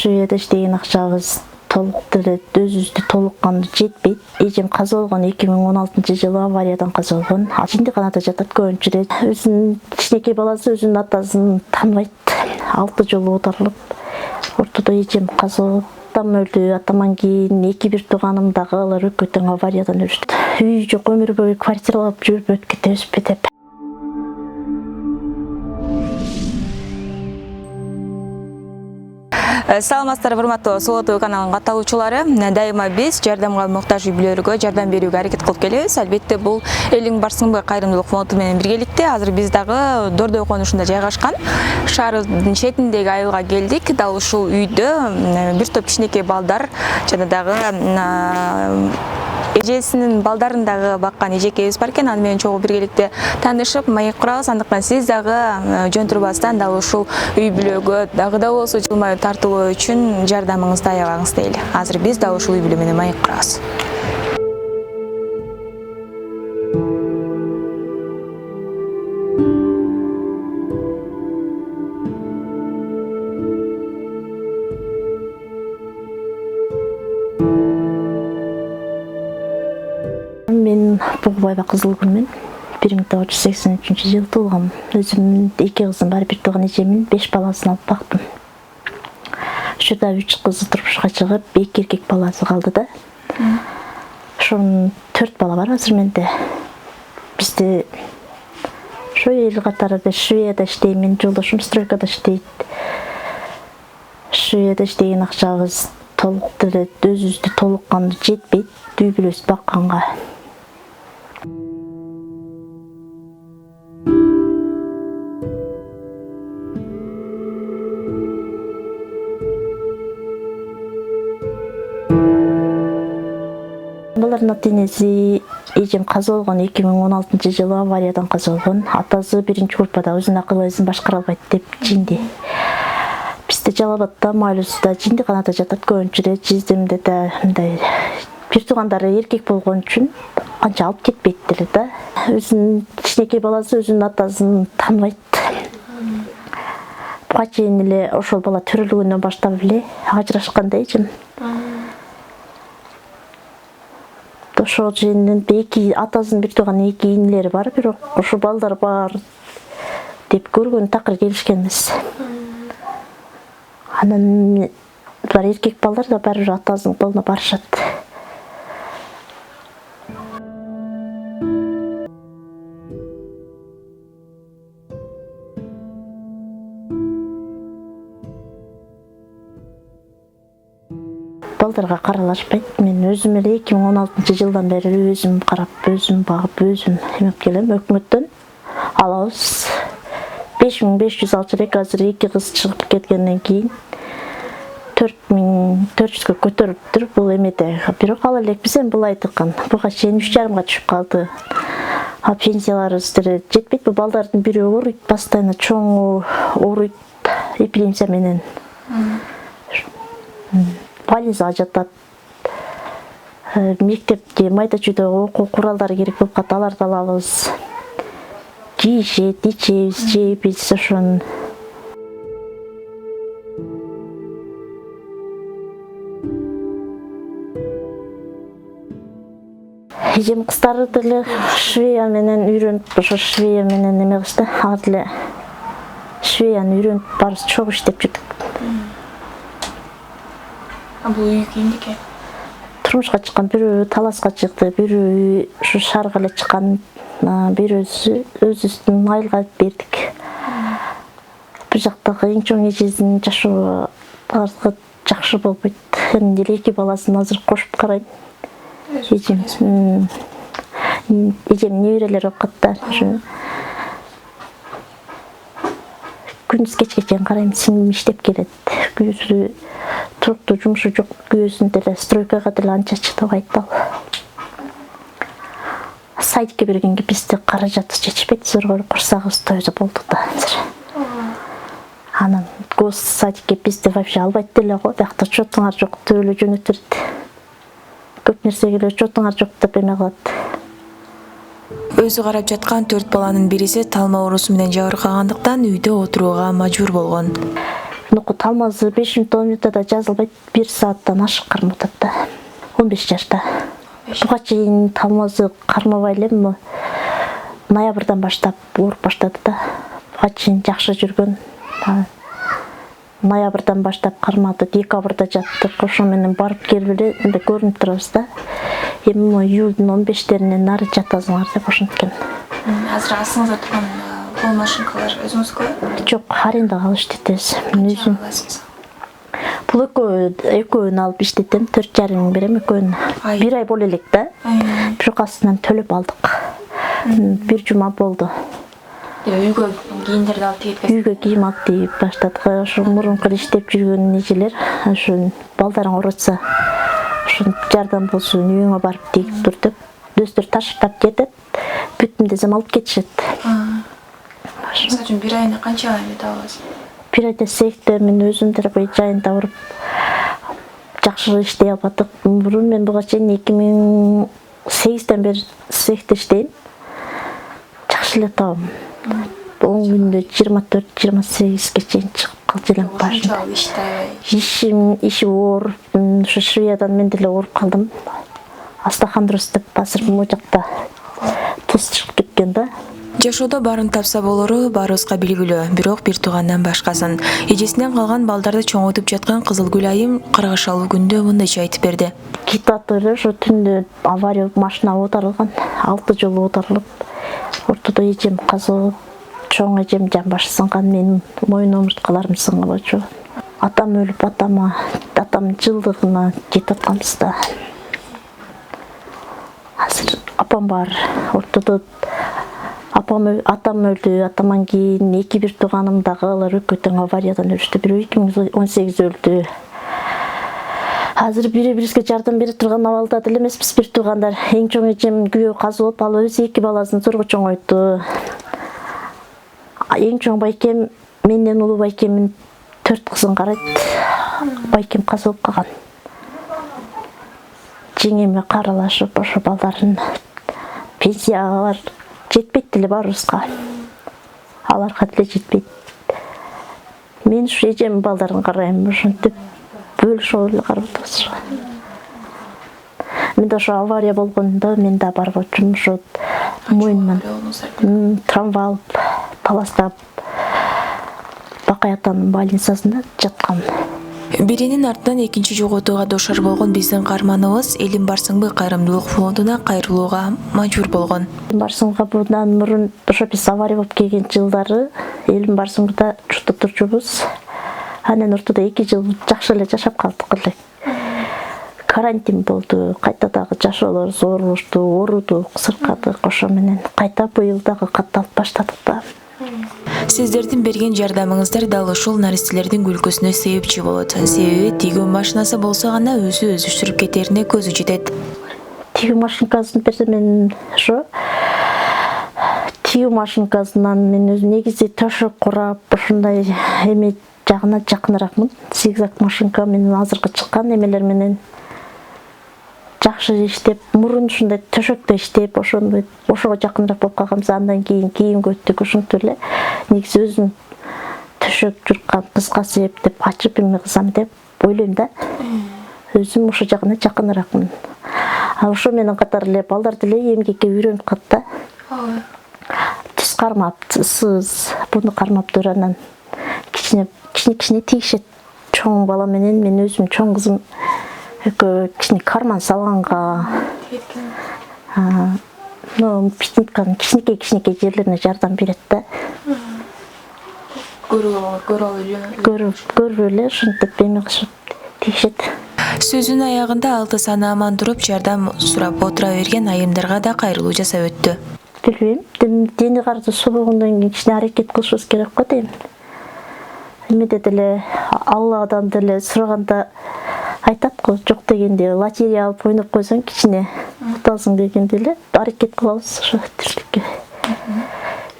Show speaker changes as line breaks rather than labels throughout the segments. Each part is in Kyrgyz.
Швейцарияда иштеген акчабыз толук деле өзүбүздү толукканды жетпейт. Эжем каза болгон 2016-жылы авариядан каза болгон. Жиндиканада жатат көбүнчө. Өзүнүн кичинекей баласы өзүнүн атасын тааныбайт. 6 жолу оодарылып, ортодо эжем каза болуп, атам өлдү. Атаман кийин 2-1 тууганым дагы алар өкөтөн авариядан өлүштү. Үй жок, өмүр бою квартиралап жүрүп өтүп кетебизби деп.
Саламатсыздар, урматтуу Сулуу ТВ каналынын катталуучулары. Дайыма биз жардамга муктаж үй-бүлөлөргө жардам берүүгө аракет кылып келебиз. Албетте бул элиң барсыңбы кайрымдуулук фонду менен биргеликте азыр биз дагы Дордой конушунда жайгашкан шаардын четиндеги айылга келдик. Дал ушул үйдө бир топ кичинекей балдар жана дагы эжесинин балдарын дагы баккан эжекебиз бар экен. Аны менен чогуу биргеликте таанышып, маек курабыз. Андыктан сиз дагы жөн турбастан дал ушул үй-бүлөгө дагы да болсо жылмаюу тартылуу үчүн жардамыңызды аябаңыз дейли. Азыр биз дал ушул үй-бүлө менен маек курабыз.
Мен Бугубаева Кызылгүлмүн. 1983-жылы туулгам. Өзүмдүн 2 кызым бар, бир тууган эжемин 5 баласын алып бактым. Ушурда 3 кызы турмушка чыгып, 2 эркек баласы калды да. Ошонун 4 бала бар азыр менде. Бизде ошо эл катарында Швейцарияда иштейм, жолдошум стройкада иштейт. Швейцарияда иштеген акчабыз толук деле өзүбүздү толукканды жетпейт, үй-бүлөбүздү бакканга. Балардын ата-энеси эжем каза болгон 2016-жылы авариядан каза болгон. Атасы 1-группада өзүнүн акыл-эсин башкара албайт деп жинди. Бизде Жалал Абадда майлусуда жиндиканада жатат көбүнчө. Жиздемде да мындай бир туугандары эркек болгон үчүн анча алып кетпейт деле да. Өзүнүн кичинекей баласы өзүнүн атасын тааныбайт. Буга чейин эле ошол бала төрөлгөндөн баштап эле ажырашкан да эжем. Ошол жерден атасынын бир тууган 2 инилери бар, бирок ошо балдар бар деп көргөн такыр келишкенбиз. Анан бар эркек балдар да баары бир атасынын колуна барышат. Балдарга каралашпайт. Мен өзүм эле 2016-жылдан бери өзүм карап, өзүм багып, өзүм эмеп келем. Өкмөттөн алабыз 5500 алчу элек. Азыр 2 кыз чыгып кеткенден кийин 4400гө көтөрүлүптүр бул эмеде. Бирок ала элекпиз, эми бул айтылган. Буга чейин 3,5 түшүп калды. А пенсияларыбыз деле жетпейт. Бул балдардын бири ооруйт, постоянно чоңу ооруйт эпилепсия менен. Больницага жатат. Мектепте майда чүйдө окуу куралдары керек болуп калат, аларды алабыз. Жейишет, ичебиз, жейбиз ошону. Эжем кыздары деле Швейцария менен үйрөнүп, ошо Швейцария менен эме кылышты. Ар деле Швейцарияны үйрөнүп барыбыз чогуу иштеп жүрдүк.
Бул үй кимдики?
Турмушка чыккан, бирөө таласка чыкты, бирөө ушу шаарга эле чыккан, бирөөсү өзүбүздүн айылга бердик. Бир жактагы эң чоң эжесинин жашоо жакшы болбойт. Эми деле 2 баласын азыр кошуп карайм. Эжем неберелер окуп калат. Күндүз кечке чейин карайм, сиңдим иштеп келет. Күйөөсү туруктуу жумушу жок, күйөөсүн деле стройкага деле анча чыдабайт ал. Садикке бергенге бизде каражат жетишпейт, зоргор курсагыбыз тойду болду да азыр. Анан гос садикке бизде вообще албайт деле го, биякта чотуңар жок деп эле жөнөтүрөт. Көп нерсеге эле чотуңар жок деп эме кылат.
Өзү карап жаткан 4 баланын бириси талма оорусу менен жабыркагандыктан үйдө отурууга мажбур болгон.
нуку талмазы 5 минут 10 минутта жазылбайт, 1 сааттан ашык кармап атат да. 15 жашта. Буга чейин талмазы кармабай элем, ноябрдан баштап ооруп баштады да. Буга чейин жакшы жүргөн. Ноябрдан баштап кармады, декабрда жаттык. Ошо менен барып келип эле мындай көрүнүп турабыз да. Эми июлдун 15-теринен нары жатасыңар деп ошенткен.
Азыр астыңызда турган кол машинкалар өзүңүзгө?
Жок, арендага алып иштетебиз. Мен өзүм. Бул экөөнү алып иштетем, 4,5 миң берем экөөнү. 1 ай боло элек да. Бирок астынан төлөп алдык. 1 жума болду.
Үйгө кийимдерди алып тигип бересиз?
Үйгө кийим алып тигип баштадык. Ошо мурунку иштеп жүргөн нежелер, ошо балдарың оорутса, ошо жардам болсун, үйүңө барып тигип тур деп, дөстөр ташыптап кетет, бүтүм десем алып кетишет.
Мисалы үчүн 1 айына канча эмет аласыз?
1 айда сеихте мен өзүмдөр жайында уруп жакшы иштей албадык. Мурун мен буга чейин 2008-тен бери сеихте иштейм. Жакшы эле табам. 10 күндө 24-28ге чейин чыгып калып элем башында. Иши оор, ошо Швеядан мен деле ооруп калдым. Астахандрос деп азыр бул жакта туз чыгып кеткен да.
Жашоодо баарын тапса болору баарыбызга белгилүү, бирок бир туугандан башкасын. Эжесинен калган балдарды чоңойтуп жаткан Кызылгүл айым Каргашалуу күндө мындайча айтып берди.
Китаты эле ошо түндө авария машина оодарылган, 6 жолу оодарылып, ортодо эжем каза, чоң эжем жамбашы сынган, менин мойун омурткаларым сынган. Атам өлүп, атам жылдыгына жетип атканбыз да. Азыр апам бар, ортодо атам өлдү, атаман кийин 2 бир тууганым дагы алар экөө тең авариядан өлүштү. Бирөө 2018 өлдү. Азыр бири-бирибизге жардам бере турган абалда деле эмеспиз. Бир туугандар, эң чоң эжем күйөө казы болуп, ал өзү 2 баласын зорго чоңойту. Эң чоң байкем, менден улуу байкемин 4 кызын карайт. Байкем каза болуп калган. Жеңеме каралашып, ошо балдарын пенсиялар жетпейт деле баарыбызга. Аларга деле жетпейт. Мен ушу эжемдин балдарын карайм, ошентип бөлүшүп эле карап атабыз. Менде ошо авария болгондо мен да барып отчумун, ошо моюнуман травма алып, таластап, Бакай атанын больницасында жаткан.
Биринин артынан экинчи жоготууга душар болгон биздин каарманыбыз Элим барсыңбы кайрымдуулук фондуна кайрылууга мажбур болгон.
Барсыңга bundan мурун ошо биз авария болуп келген жылдары Элим барсыңда чуртуп турчубуз. Анан ортодо 2 жыл жакшы эле жашап калдык эле. Карантин болду, кайта дагы жашоолор зоорлошту, оорудук, сыркадык, ошо менен кайта быйыл дагы катталып баштадык да.
Сиздердин берген жардамыңыздар дал ушул наристелердин күлкүсүнө себепчи болот. Себеби тигүү машинасы болсо гана өзү өзүштүрүп кетерине көзү жетет.
Тигүү машинкасын берсе мен ошо тигүү машинкасынан мен өзүм негизи төшөк курап, ушундай эме жагына жакыныраакмын. Зигзаг машинка менен азыркы чыккан эмелер менен жакшы иштеп, мурун ушундай төшөктө иштеп, ошого жакыныраак болуп калганбыз. Андан кийин кийимге өттүк, ушинтип эле негизи өзүм төшөк журткан кыскасы деп ачып эме кылсам деп ойлойм да. Өзүм ошо жагына жакыныраакмын. Ошо менен катар эле балдар деле эмгекке үйрөнүп калды да. Түз кармап, сыз буну кармап тур, анан кичине тигишет. Чоң бала менен мен өзүм чоң кызым экөө кичине карман салганга, питнитканын кичинекей жерлерине жардам берет да. Көрүп эле ушинтип эме кылышып тигишет.
Сөзүнүн аягында 6 саны аман туруп жардам сурап отура берген айымдарга да кайрылуу жасап өттү.
Билбейм, дени карды сулуугундан кийин кичине аракет кылышыбыз керек го дейм. Эмеде деле Алладан деле сураганда айтат го, жок дегенде лотерея алып ойноп койсоң кичине утасың дегенде эле аракет кылабыз ошо тиричиликке.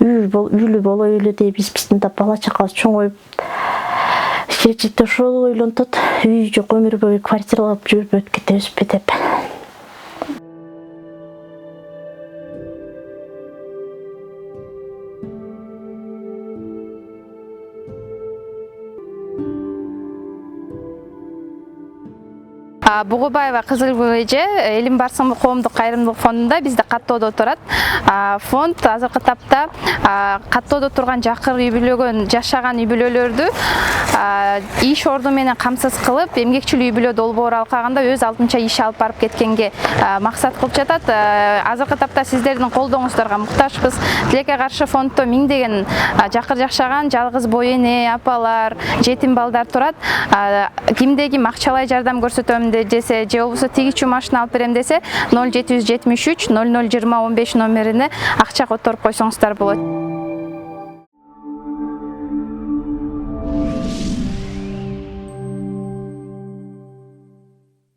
Үйлүү болойлу дейбиз, биздин да бала чакабыз чоңоюп, келечекте ошол ойлонтот, үй жок, өмүр бою квартиралап жүрүп өтүп кетебизби деп.
Бугубаева Кызылгүл эже Элим Барсыңбы коомдук кайрымдуулук фондунда бизде каттоодо турат. Фонд азыркы тапта каттоодо турган жакыр үй бүлөгөн жашаган үй бүлөлөрдү иш орду менен камсыз кылып, эмгекчил үй бүлө долбоор алкагында өз алдынча иш алып барып кеткенге максат кылып жатат. Азыркы тапта сиздердин колдооңуздарга муктажбыз. Тилекке каршы фонддо миңдеген жакыр жашаган жалгыз бой эне, апалар, жетим балдар турат. Кимде ким акчалай жардам көрсөтөм десе, же болбосо тигичүү машина алып берем десе, 0773 00 20 15 номерине акча которуп койсоңуздар болот.